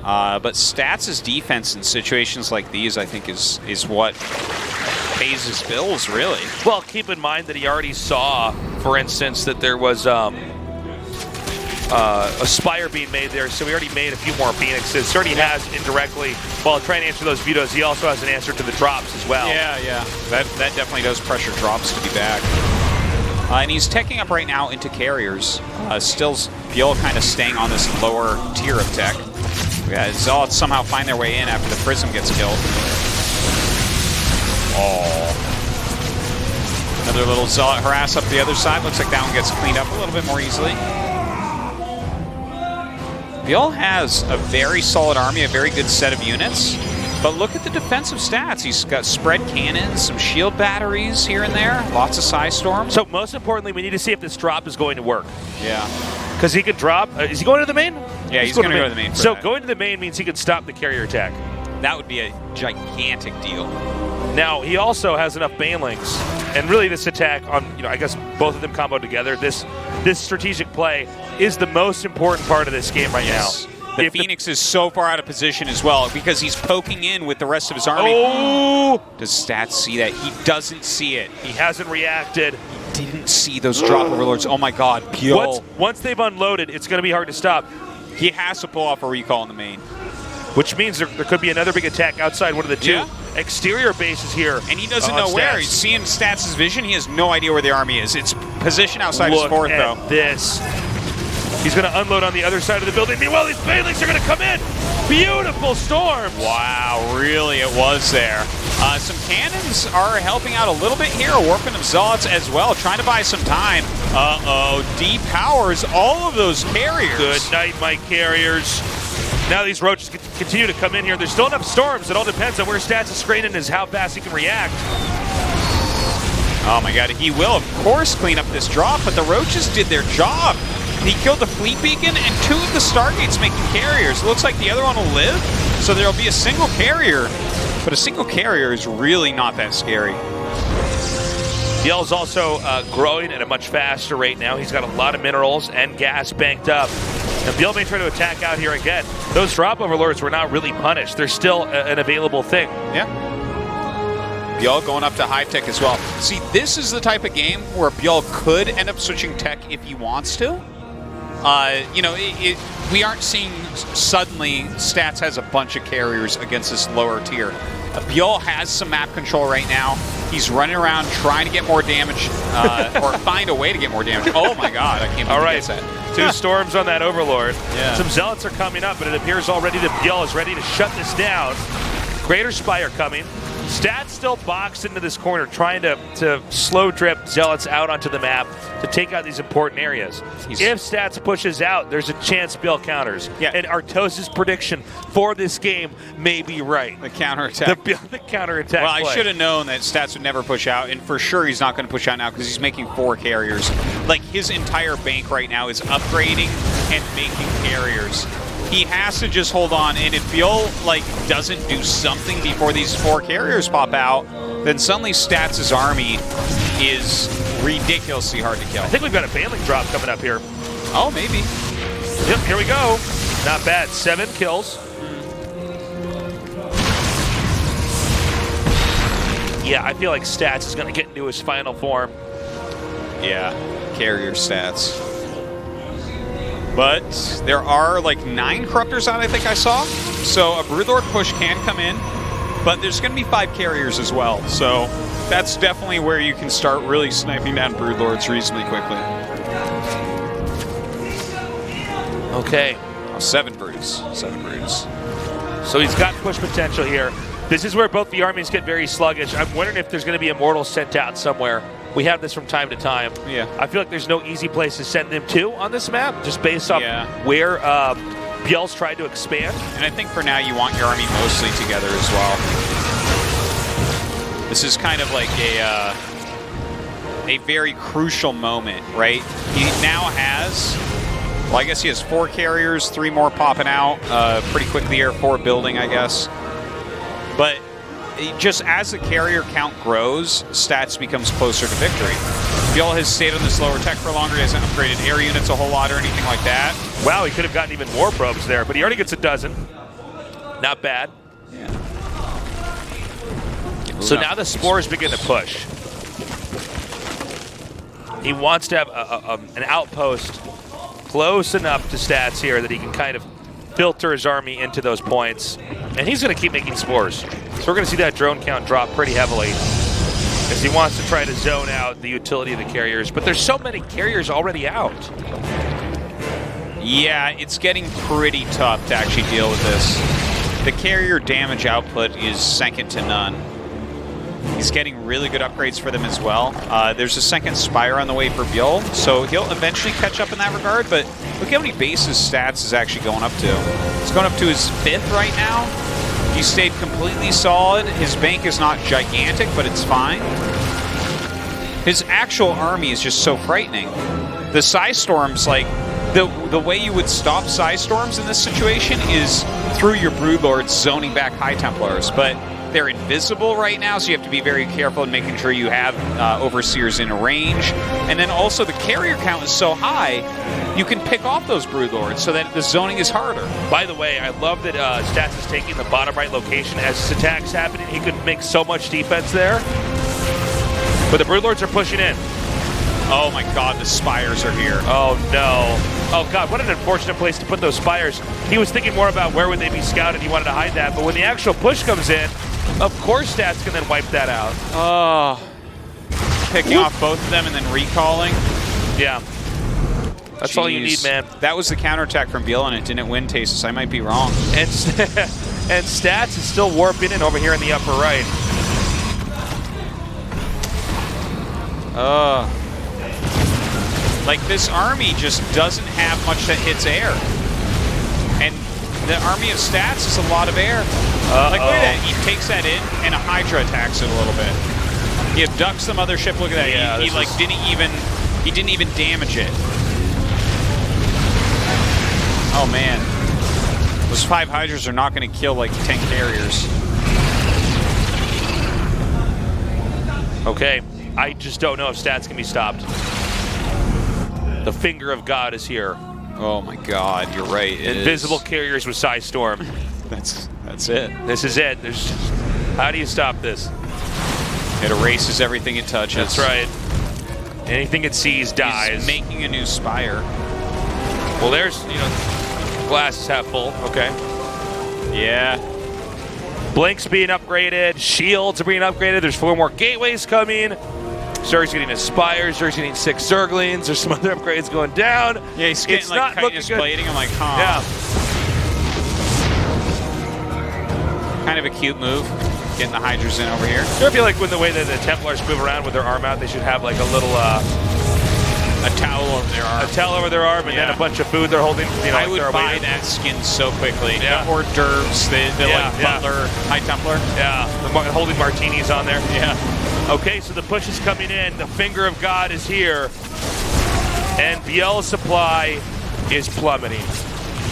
But Stats' defense in situations like these, I think, is what pays his bills, really. Well, keep in mind that he already saw, for instance, that there was a Spire being made there, so he already made a few more Phoenixes. So he already has indirectly, while trying to answer those mutas, he also has an answer to the drops as well. Yeah. That definitely does pressure drops to be back. And he's teching up right now into carriers. Still, Biel kind of staying on this lower tier of tech. Yeah, Zealots somehow find their way in after the Prism gets killed. Oh. Another little Zealot harass up the other side. Looks like that one gets cleaned up a little bit more easily. Biel has a very solid army, a very good set of units. But look at the defensive stats. He's got spread cannons, some shield batteries here and there, lots of Psystorm. So most importantly, we need to see if this drop is going to work. Yeah. Because he could drop. Is he going to the main? Yeah, he's going to go to the main. So going to the main means he can stop the carrier attack. That would be a gigantic deal. Now, he also has enough Banelings. And really this attack on, I guess both of them combo together, this strategic play is the most important part of this game right now. The Phoenix is so far out of position as well because he's poking in with the rest of his army. Oh! Does Stats see that? He doesn't see it. He hasn't reacted. He didn't see those drop overlords. Oh my god, Biel. Once they've unloaded, it's going to be hard to stop. He has to pull off a recall in the main. Which means there could be another big attack outside one of the two exterior bases here. And he doesn't know where. He's seeing Stats' vision. He has no idea where the army is. It's positioned outside his 4th, though. Look at this. He's going to unload on the other side of the building. Meanwhile, these Banelings are going to come in. Beautiful storms. Wow, really it was there. Some cannons are helping out a little bit here. A Warping of Zealots as well, trying to buy some time. Uh-oh, depowers all of those carriers. Good night, my carriers. Now these roaches continue to come in here. There's still enough storms. It all depends on where Stats is screening is how fast he can react. Oh my god, he will of course clean up this drop, but the roaches did their job. He killed the fleet beacon and 2 of the Stargates making carriers. It looks like the other one will live, so there'll be a single carrier. But a single carrier is really not that scary. Biel's also growing at a much faster rate now. He's got a lot of minerals and gas banked up. And Biel may try to attack out here again. Those drop overlords were not really punished. They're still an available thing. Yeah. Biel going up to high tech as well. See, this is the type of game where Biel could end up switching tech if he wants to. You know, we aren't seeing suddenly Stats has a bunch of carriers against this lower tier. Biel has some map control right now. He's running around trying to get more damage or find a way to get more damage. Oh my god, I can't believe he gets that. 2 storms on that Overlord. Yeah. Some Zealots are coming up, but it appears already that Biel is ready to shut this down. Greater Spire coming. Stats still boxed into this corner, trying to slow drip Zealots out onto the map to take out these important areas. If Stats pushes out, there's a chance Biel counters. Yeah. And Artos' prediction for this game may be right. The counterattack. The counterattack. Well, play. I should have known that Stats would never push out, and for sure he's not going to push out now because he's making 4 carriers. Like, his entire bank right now is upgrading and making carriers. He has to just hold on, and if Biel like doesn't do something before these 4 carriers pop out, then suddenly Stats' army is ridiculously hard to kill. I think we've got a Bailing drop coming up here. Oh, maybe. Yep, here we go. Not bad. 7 kills. Yeah, I feel like Stats is going to get into his final form. Yeah, carrier Stats. But there are like 9 Corruptors out, I think I saw. So a Broodlord push can come in, but there's going to be 5 carriers as well. So that's definitely where you can start really sniping down Broodlords reasonably quickly. Okay. Oh, 7 Broods. 7 Broods. So he's got push potential here. This is where both the armies get very sluggish. I'm wondering if there's going to be Immortals sent out somewhere. We have this from time to time. Yeah. I feel like there's no easy place to send them to on this map, just based off where Biel's tried to expand. And I think for now you want your army mostly together as well. This is kind of like a very crucial moment, right? He now has, well, I guess he has 4 carriers, 3 more popping out pretty quickly here, 4 building, I guess. But just as the carrier count grows, Stats becomes closer to victory. Biel has stayed on this lower tech for longer. He hasn't upgraded air units a whole lot or anything like that. Wow, he could have gotten even more probes there, but he already gets a dozen. Not bad. Yeah. So now the spores begin to push. He wants to have an outpost close enough to Stats here that he can kind of filter his army into those points. And he's going to keep making spores. So we're going to see that drone count drop pretty heavily as he wants to try to zone out the utility of the carriers. But there's so many carriers already out. Yeah, it's getting pretty tough to actually deal with this. The carrier damage output is second to none. He's getting really good upgrades for them as well. There's a second Spire on the way for Biel, so he'll eventually catch up in that regard, but look how many bases Stats is actually going up to. It's going up to his 5th right now. He stayed completely solid. His bank is not gigantic, but it's fine. His actual army is just so frightening. The Psystorms, like, the way you would stop Psystorms in this situation is through your Broodlords zoning back High Templars, but they're invisible right now, so you have to be very careful in making sure you have Overseers in range. And then also the carrier count is so high, you can pick off those Broodlords so that the zoning is harder. By the way, I love that Stats is taking the bottom right location as this attack's happening. He could make so much defense there. But the Broodlords are pushing in. Oh my god, the Spires are here. Oh no. Oh god, what an unfortunate place to put those Spires. He was thinking more about where would they be scouted. He wanted to hide that. But when the actual push comes in, of course Stats can then wipe that out. Oh. Picking off both of them and then recalling. Yeah. That's all you need, man. That was the counterattack from Biel, and it didn't win Tastes. I might be wrong. And Stats is still warping in over here in the upper right. Like, this army just doesn't have much that hits air. And the army of stats is a lot of air. Like, look at that. He takes that in, and a Hydra attacks it a little bit. He abducts the mothership. Look at that. Yeah, he like, didn't even damage it. Oh, man. Those 5 Hydras are not going to kill, like, 10 carriers. Okay, I just don't know if stats can be stopped. The finger of God is here. Oh my God, you're right. Invisible carriers with Psy Storm. That's it. This is it. How do you stop this? It erases everything it touches. That's right. Anything it sees dies. He's making a new spire. Well, there's, glass is half full. Okay. Yeah. Blink's being upgraded. Shields are being upgraded. There's 4 more gateways coming. Zerg's getting a spire. Zerg's getting 6 Zerglings. There's some other upgrades going down. Yeah, he's getting, it's like, not cutting his good. plating. I'm like, huh. Yeah. Kind of a cute move. Getting the Hydras in over here. I feel like when the way that the Templars move around with their arm out, they should have like a little a towel over their arm. A towel over their arm, and then a bunch of food they're holding. I would buy that skin so quickly. Yeah. The hors d'oeuvres, the Butler, High Templar. Yeah, holding martinis on there. Yeah. Okay, so the push is coming in. The finger of God is here. And Biel's supply is plummeting.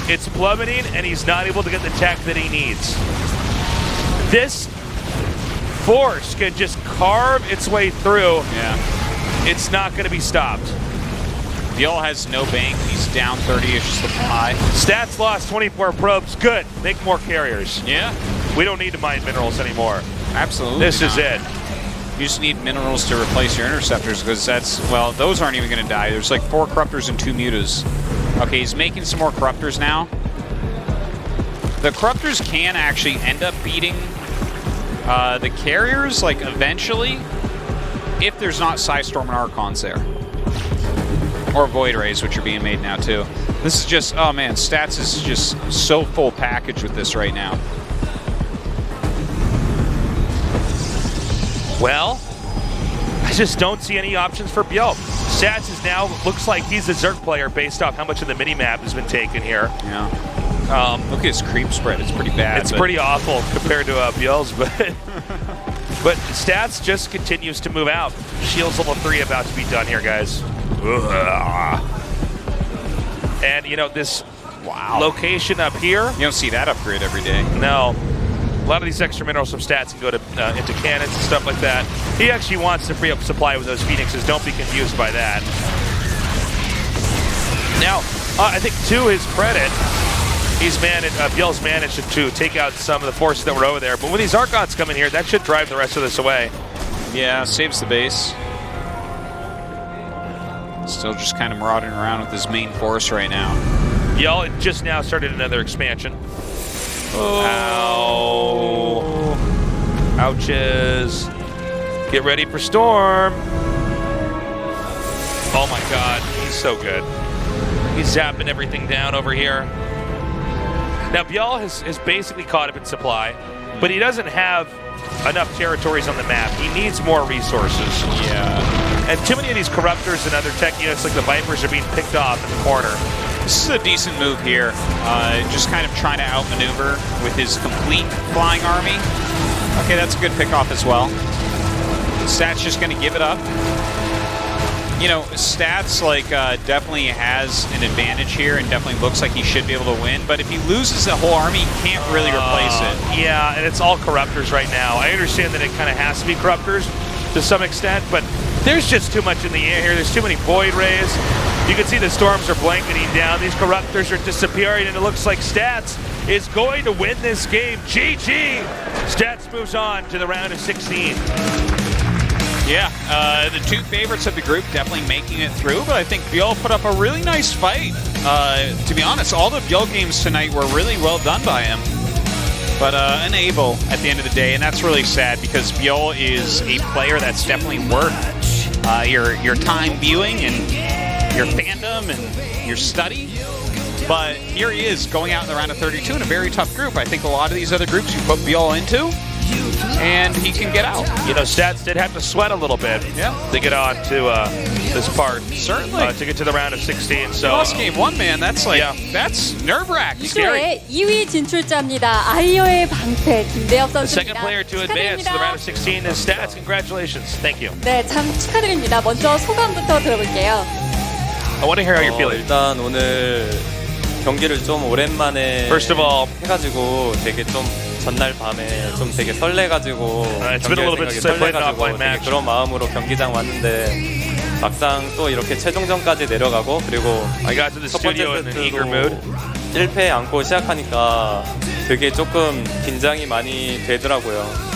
It's plummeting, and he's not able to get the tech that he needs. This force can just carve its way through. Yeah. It's not going to be stopped. Biel has no bank. He's down 30-ish supply. Stats lost 24 probes. Good. Make more carriers. Yeah. We don't need to mine minerals anymore. Absolutely This not. is it. You just need minerals to replace your interceptors because those aren't even going to die. There's like 4 corruptors and 2 mutas. Okay, he's making some more corruptors now. The corruptors can actually end up beating the carriers, like, eventually, if there's not Psystorm and Archons there. Or Void Rays, which are being made now, too. This is just, oh man, Stats is just so full package with this right now. Well, I just don't see any options for Biel. Stats is now, looks like he's a Zerg player based off how much of the minimap has been taken here. Yeah. Look at his creep spread. It's pretty bad. It's pretty awful compared to Biel's, but Stats just continues to move out. Shields level 3 about to be done here, guys. Ugh. And, this location up here. You don't see that upgrade every day. No. A lot of these extra minerals from Stats can go to into cannons and stuff like that. He actually wants to free up supply with those Phoenixes. Don't be confused by that. Now, I think to his credit, Biel's managed to take out some of the forces that were over there. But when these Archons come in here, that should drive the rest of this away. Yeah, saves the base. Still just kind of marauding around with his main force right now. Biel just now started another expansion. Oh. Ow. Ouches. Get ready for Storm. Oh my God, he's so good. He's zapping everything down over here. Now, Biel has basically caught up in supply, but he doesn't have enough territories on the map. He needs more resources. Yeah. And too many of these Corruptors and other tech units like the Vipers are being picked off in the corner. This is a decent move here. Just kind of trying to outmaneuver with his complete flying army. Okay, that's a good pickoff as well. Stats just going to give it up. Stats definitely has an advantage here and definitely looks like he should be able to win. But if he loses the whole army, he can't really replace it. Yeah, and it's all Corruptors right now. I understand that it kind of has to be Corruptors to some extent, but there's just too much in the air here. There's too many Void Rays. You can see the storms are blanketing down. These Corruptors are disappearing, and it looks like Stats is going to win this game. GG! Stats moves on to the round of 16. Yeah, the 2 favorites of the group definitely making it through, but I think Biel put up a really nice fight. To be honest, all the Biel games tonight were really well done by him. But unable at the end of the day, and that's really sad because Biel is a player that's definitely worth your time viewing and your fandom and your study. But here he is going out in the round of 32 in a very tough group. I think a lot of these other groups you put Biel into, and he can get out. You know, Stats did have to sweat a little bit to get on to this part. Certainly. To get to the round of 16. He So lost game one, man. That's like, that's nerve-wracking. Scary. 2회 2위 진출자입니다. 아이오의 방패 김대엽 the 선수입니다. second player to advance to the round of 16 is Stats. Congratulations. Thank you. 네, 참 축하드립니다. 먼저 소감부터 들어볼게요. I want to hear how you're feeling. 일단 오늘 경기를 좀 오랜만에 First of all, 해가지고 되게 좀 전날 밤에 좀 되게 설레가지고 it's been a little bit since I played an offline 되게 match. 그런 마음으로 경기장 왔는데 막상 또 이렇게 최종전까지 내려가고 그리고 I got to the 첫 번째 studio in an eager mood. 세트도 1패 안고 시작하니까 되게 조금 긴장이 많이 되더라고요.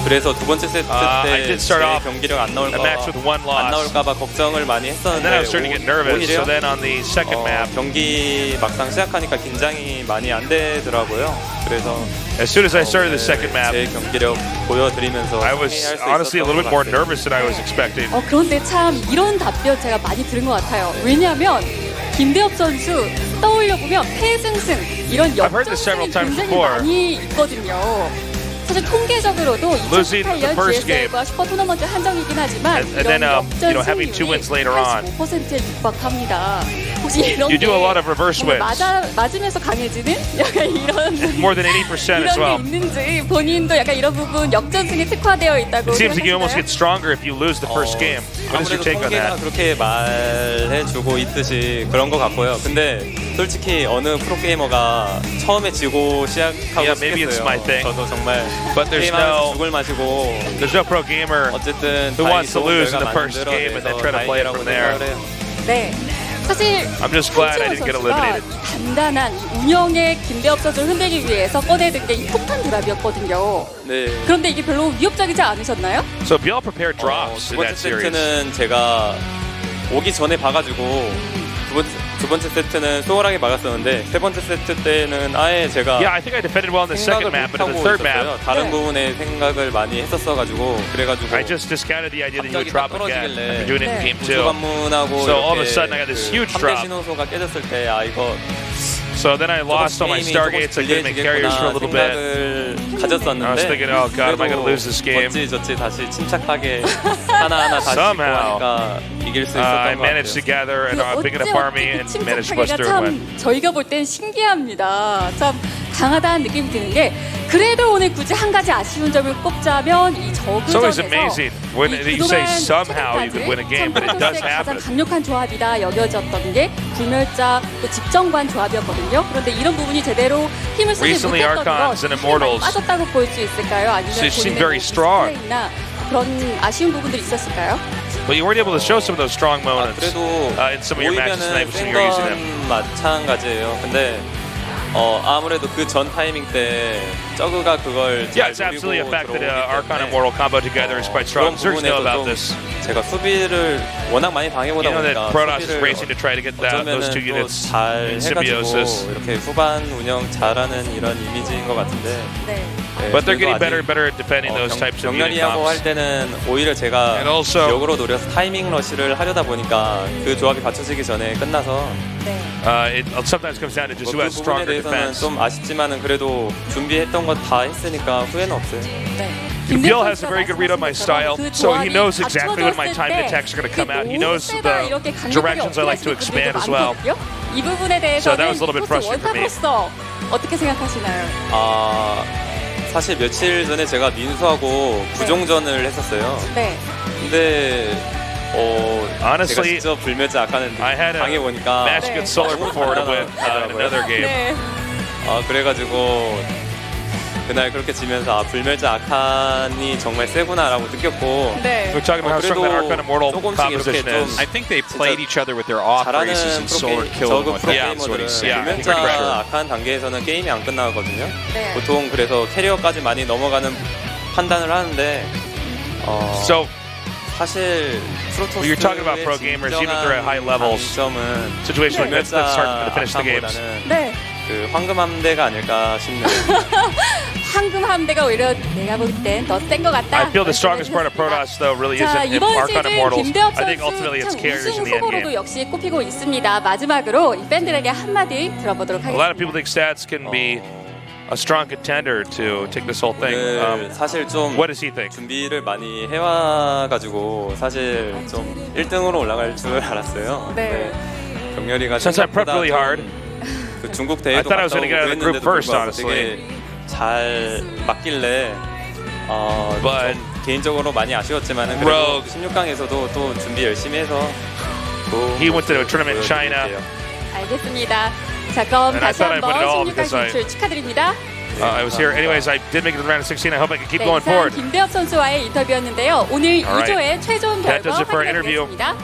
그래서 두 번째 세트 I 때 did start 제 off 경기력 안 a match with one 안 loss. 나올까봐 걱정을 많이 And then I was 했었는데 starting to get nervous. 오히려 So then on the second map, 경기 막상 시작하니까 긴장이 많이 안 되더라고요. 그래서 as soon as I started the second 오늘 map, 제 경기력 보여드리면서 I was 승리할 수 honestly a little bit 있었던 more 것 같아요. nervous than I was expecting. 그런데 참 이런 답변 제가 많이 들은 것 같아요. 왜냐하면 김대엽 선수 떠올려 보면 패승승 이런 I've heard this several 역전승이 times 굉장히 before. 많이 있거든요. 사실 통계적으로도 Losing the 2018년 first GSL과 슈퍼 토너먼트 한정이긴 하지만 And 이런 then, you know, having two wins later on. 85%에 육박합니다. 혹시 이런 You do a lot of reverse 뭔가 wins. 맞으면서 강해지는 약간 이런 More than 80% as well. 이런 게 있는지 본인도 약간 이런 부분 역전승에 특화되어 있다고 It seems like you almost 생각하시나요? get stronger if you lose the first game. What is your 아무래도 take on 통계가 that? 그렇게 말해주고 있듯이 그런 것 같고요. 근데 솔직히 어느 프로게이머가 처음에 지고 시작하고 Yeah, maybe it's my 싶겠어요. thing. 저도 정말 But there's 게임하면서 no- 죽을 마시고 There's no pro gamer 어쨌든 who wants to 좋은 lose in 결과 the first 만들어내서 game and then try to play it 다행이라고 from there. 생각을 해요. 네. 사실 I'm just glad I 한지원 didn't get 선수가 eliminated. 단단한 운영의 김대엽 선수를 흔들기 위해서 꺼내든 게 이 폭탄 드랍이었거든요. 네. 그런데 이게 별로 위협적이지 않으셨나요? So Biel prepared drops 두 in 번째 that series. 세트는 제가 오기 전에 봐가지고 두 번째 세트는 수월하게 막았었는데 세 번째 세트 때는 아예 제가 Yeah, I think I defended well in the second 생각을 map, but in the 못하고 third 있었어요. map, 다른 네. 부분에 생각을 많이 했었어가지고 그래가지고 I just discounted the idea that you would 갑자기 drop 딱 again 떨어지길래 after doing it in 네. game 우주 2. 관문하고 So all of a 이렇게 sudden I got this huge 3대 drop. 신호소가 깨졌을 때 아 이거 So then I lost all my 게임이 Stargates. I couldn't make carriers for a little bit. 생각을 가졌었는데 I was thinking, oh God, am I going to 그래도 lose this game? 어찌저찌 다시 침착하게 하나하나 다시 Somehow, 하니까 이길 수 I 있었던 것 managed to 같아요. gather a big enough army and managed to bust 침착하기가 through and win. 참 저희가 볼 땐 신기합니다. 참 강하다는 느낌이 드는 게 그래도 오늘 굳이 한 가지 아쉬운 점을 꼽자면 이 It's always 저그전에서 amazing when you say somehow you could win a game, but it does 가장 happen. 강력한 조합이다 여겨졌던 게 불멸자 또 집정관 조합이었거든요. 그런데 이런 부분이 제대로 힘을 쓰지 Recently, 못했던 건 Archons and 힘이 많이 Immortals 빠졌다고 볼 수 있을까요? 아니면 They seem 본인의 very strong. 플레이나 그런 아쉬운 부분들이 있었을까요? But you weren't able to show some of those strong moments 그래도 in some of your matches tonight 보이면은 when you were using them. 센건 마찬가지예요. 근데 아무래도 그 전 타이밍 때 저그가 그걸 Yeah, 잘 it's absolutely a 노리고 fact that 들어오기 Archon and 때문에 Mortal combo together is quite strong. 그런 Zergs know 부분에서 about 좀 this. 제가 수비를 워낙 많이 당해보다 You know that 보니까 Protoss is 수비를 racing to try to get those two 어쩌면은 units 또잘 in 해가지고 symbiosis. 이렇게 후반 운영 잘하는 이런 이미지인 것 같은데 네. 네, But they're 그래도 getting better 아직 and better at defending those types of unit 병렬이하고 할 comps. 때는 오히려 제가 And also- 역으로 노려서 타이밍 러시를 하려다 보니까 그 조합이 갖춰지기 전에 끝나서 네. It sometimes comes down to just who 그 has 부분에 stronger 대해서는 defense. 좀 아쉽지만은 그래도 준비했던 거 다 했으니까 후회는 없어요. 네. Biel has a very good read on my style, so he knows exactly when my timed attacks are going to come out. He knows the directions I like to expand as well. 이 부분에 대해서 So that was a little bit frustrating for me. 어떻게 생각하시나요? 사실 며칠 전에 제가 민수하고 부종전을 했었어요. 네. 근데 Honestly, 제가 직접 불멸자 아까는 I had a 당해보니까 match against Solar before to win in another game. 네. 그래가지고 그날 그렇게 지면서 불멸자 아칸이 정말 세구나라고 느꼈고 네. We're talking about how strong that Archon and Mortal 조금씩 이렇게 composition is. 좀 I think they played each other with their off 잘하는 races and Solar killed 저그 them with that. That's what 프로게이머들은 he's saying. Yeah, 불멸자 pretty sure. 아칸 단계에서는 게임이 안 끝나거든요. 네. 보통 그래서 캐리어까지 많이 넘어가는 판단을 하는데 So 사실 프로토스의 When you're talking about pro gamers, even if they're at high levels, 장점은 situation like this, that's hard to finish the games. 아칸보다는 네. 그 황금함대가 아닐까 싶네요. 황금 함대가 오히려 내가 볼 땐 더 센 것 같다. I feel the strongest part of Protoss though really 자, isn't 이번 Archon 시즌 Immortals. 김대엽 I think 선수 ultimately it's 참 carriers in 우승 the end 후보로도 game. 역시 꼽히고 있습니다. 마지막으로 이 팬들에게 한마디 들어보도록 A lot of 하겠습니다. people think stats can be a strong contender to take this whole thing. 네, 사실 좀 What does he think? 준비를 많이 해와가지고 사실 좀 1등으로 올라갈 줄 알았어요. 네. 경렬이가 Since I prepped really hard, 그 중국 I 대회도 thought I was 갔다 gonna get out of the group 오고 first, 그랬는데도 honestly. 되게 잘 맞길래 But 좀 개인적으로 많이 아쉬웠지만 Rogue. 그래도 16강에서도 또 준비 열심히 해서 He went to a tournament in China. 알겠습니다. 자, 그럼 And I 다시 thought I put it all 한번 16강 because I- 진출 축하드립니다. I was here. Anyways, I did make it to the round of 16. I hope I can keep 네, going 이상 forward. 김대엽 선수와의 인터뷰였는데요. 오늘 Alright. 2조의 최종 That 결과 does it for our interview. 확인하겠습니다.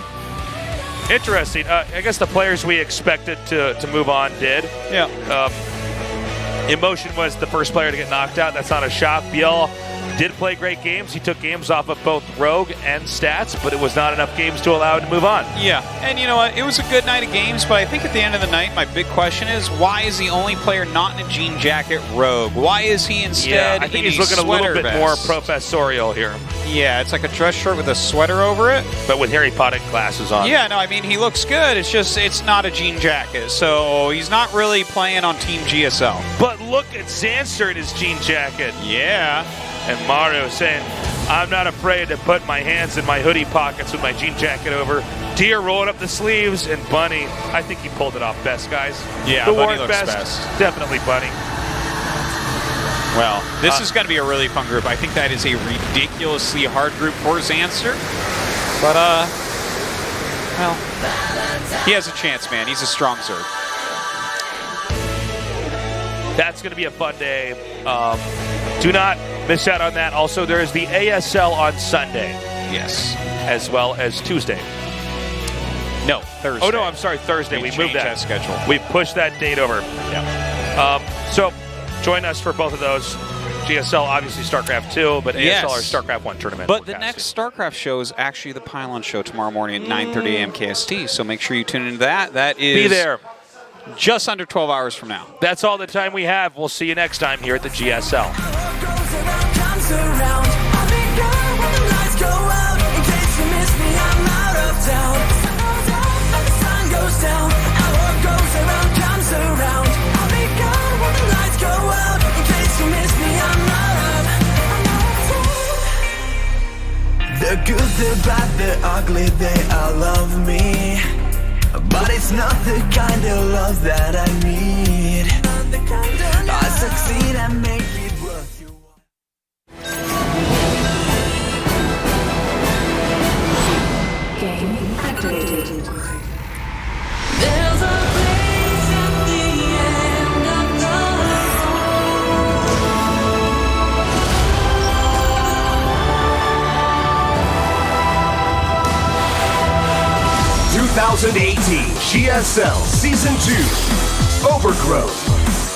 Interesting. I guess the players we expected to move on did. Yeah. Emotion was the first player to get knocked out. That's not a shock. Biel did play great games. He took games off of both Rogue and Stats, but it was not enough games to allow him to move on. Yeah, and you know what? It was a good night of games, but I think at the end of the night, my big question is, why is the only player not in a jean jacket Rogue? Why is he instead I think in he's looking a little sweater bit more vest? professorial here, Yeah, it's like a dress shirt with a sweater over it. but with Harry Potter glasses on. Yeah, no, I mean, he looks good. It's just, it's not a jean jacket. So he's not really playing on Team GSL. But look at Zanster in his jean jacket. Yeah. And Mario saying, I'm not afraid to put my hands in my hoodie pockets with my jean jacket over. Deer rolling up the sleeves, and Bunny, I think he pulled it off best, guys. Yeah, Who Bunny wore it looks best. Definitely Bunny. Well, this is going to be a really fun group. I think that is a ridiculously hard group for Zanster. But, well, he has a chance, man. He's a strong Zerg. That's going to be a fun day. Do not miss out on that. Also, there is the ASL on Sunday, Yes. as well as Tuesday. No, Thursday. Oh, no, I'm sorry, Thursday. We moved changed that. schedule. We pushed that date over. Yeah. So join us for both of those. GSL, obviously StarCraft 2, but ASL Yes. or StarCraft 1 tournament. But the forecasting. next StarCraft show is actually the Pylon show tomorrow morning at 9:30 a.m. KST. So make sure you tune into that. That is Be there. just under 12 hours from now. That's all the time we have. We'll see you next time here at the GSL. Comes around. I'll be gone when the lights go out. In case you miss me, I'm out of town. Sun goes up and the sun goes down. Our goes around, comes around. I'll be gone when the lights go out. In case you miss me, I'm out of town. The good, the bad, the ugly, they all love me. But it's not the kind of love that I need. I succeed and make it worth you. Game activated. There's a place at the end of the road. 2018 GSL Season 2 Overgrowth.